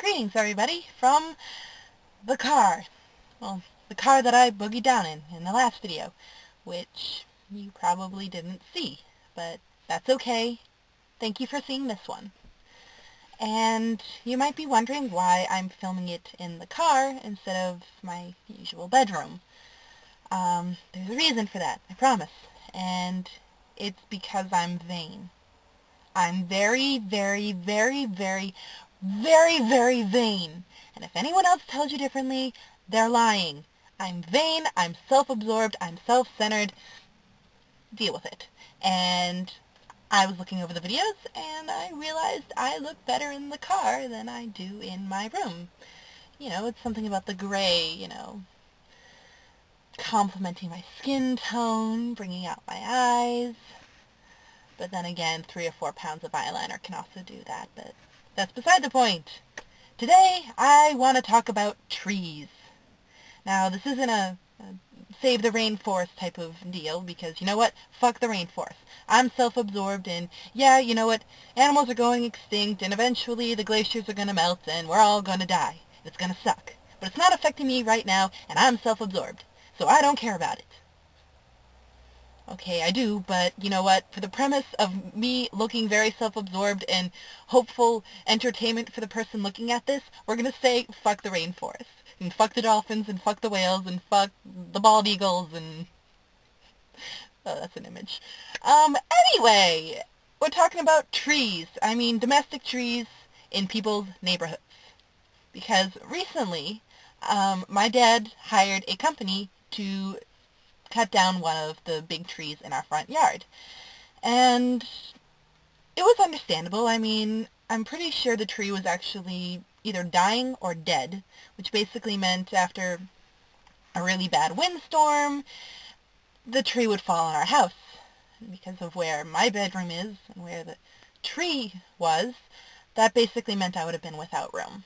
Greetings, everybody, from the car. Well, the car that I boogied down in the last video, which you probably didn't see, but that's okay. Thank you for seeing this one. And you might be wondering why I'm filming it in the car instead of my usual bedroom. There's a reason for that, I promise. And it's because I'm vain. I'm very, very, very, very, very, very vain. And if anyone else tells you differently, they're lying. I'm vain, I'm self-absorbed, I'm self-centered. Deal with it. And I was looking over the videos, and I realized I look better in the car than I do in my room. You know, it's something about the gray, complementing my skin tone, bringing out my eyes. But then again, 3 or 4 pounds of eyeliner can also do that, but that's beside the point. Today, I want to talk about trees. Now, this isn't a save the rainforest type of deal, because you know what? Fuck the rainforest. I'm self-absorbed, and yeah, you know what? Animals are going extinct, and eventually the glaciers are going to melt, and we're all going to die. It's going to suck. But it's not affecting me right now, and I'm self-absorbed, so I don't care about it. Okay, I do, but you know what? For the premise of me looking very self-absorbed and hopeful entertainment for the person looking at this, we're going to say fuck the rainforest. And fuck the dolphins, and fuck the whales, and fuck the bald eagles, and... oh, that's an image. Anyway, we're talking about trees. I mean, domestic trees in people's neighborhoods. Because recently, my dad hired a company to cut down one of the big trees in our front yard. And it was understandable. I mean, I'm pretty sure the tree was actually either dying or dead, which basically meant after a really bad windstorm, the tree would fall on our house. And because of where my bedroom is and where the tree was, that basically meant I would have been without room.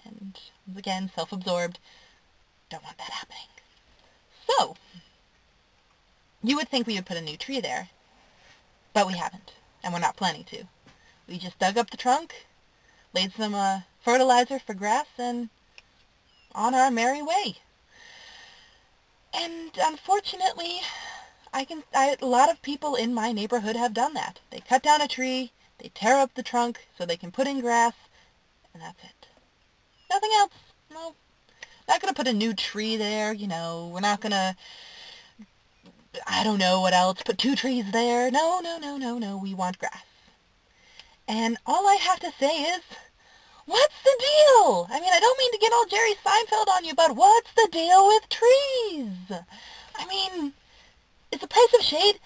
And again, self-absorbed, don't want that happening. So, you would think we would put a new tree there, but we haven't, and we're not planning to. We just dug up the trunk, laid some fertilizer for grass, and on our merry way. And unfortunately, a lot of people in my neighborhood have done that. They cut down a tree, they tear up the trunk so they can put in grass, and that's it. Nothing else. No. Not going to put a new tree there, we're not going to... I don't know what else, put 2 trees there. No, we want grass. And all I have to say is, what's the deal? I mean, I don't mean to get all Jerry Seinfeld on you, but what's the deal with trees? I mean, is the price of shade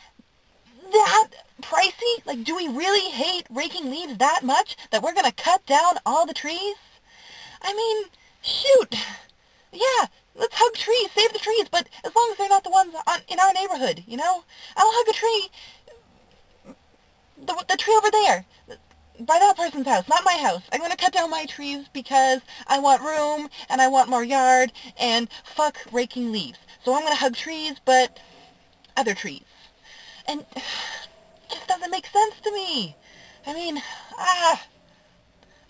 that pricey? Like, do we really hate raking leaves that much that we're going to cut down all the trees? I mean, shoot. Yeah. Let's hug trees, save the trees, but as long as they're not the ones in our neighborhood, I'll hug a tree, the tree over there, by that person's house, not my house. I'm going to cut down my trees because I want room, and I want more yard, and fuck raking leaves. So I'm going to hug trees, but other trees. And it just doesn't make sense to me. I mean,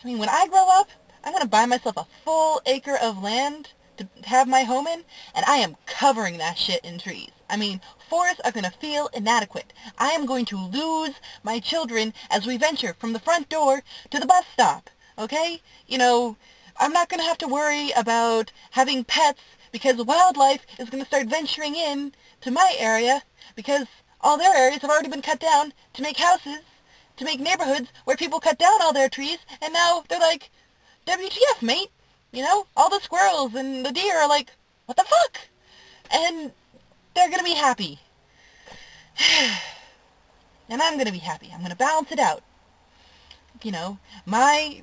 when I grow up, I'm going to buy myself a full acre of land to have my home in, and I am covering that shit in trees. I mean, forests are going to feel inadequate. I am going to lose my children as we venture from the front door to the bus stop, okay? I'm not going to have to worry about having pets because wildlife is going to start venturing in to my area because all their areas have already been cut down to make houses, to make neighborhoods where people cut down all their trees, and now they're like, WTF, mate? All the squirrels and the deer are like, what the fuck? And they're going to be happy. And I'm going to be happy. I'm going to balance it out. My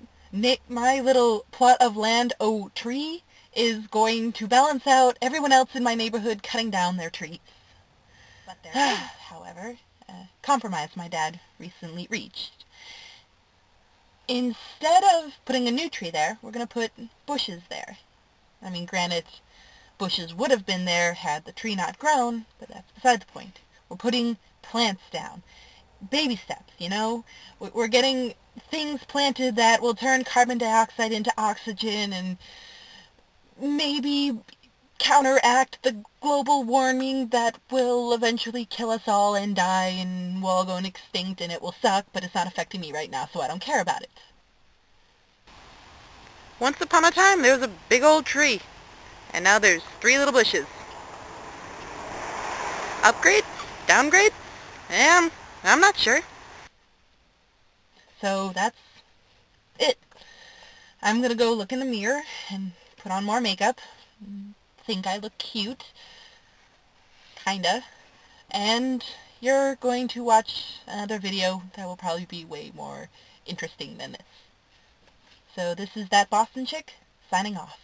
little plot of land, tree, is going to balance out everyone else in my neighborhood cutting down their trees. But there is, however, a compromise my dad recently reached. Instead of putting a new tree there, we're going to put bushes there. I mean, granted, bushes would have been there had the tree not grown, but that's beside the point. We're putting plants down. baby steps, you know? We're getting things planted that will turn carbon dioxide into oxygen and maybe counteract the global warming that will eventually kill us all and die and we'll all go extinct and it will suck, but it's not affecting me right now, so I don't care about it. Once upon a time, there was a big old tree, and now there's 3 little bushes. Upgrade? Downgrade? I'm not sure. So that's it. I'm gonna go look in the mirror and put on more makeup. Think I look cute. Kinda. And you're going to watch another video that will probably be way more interesting than this. So this is That Boston Chick, signing off.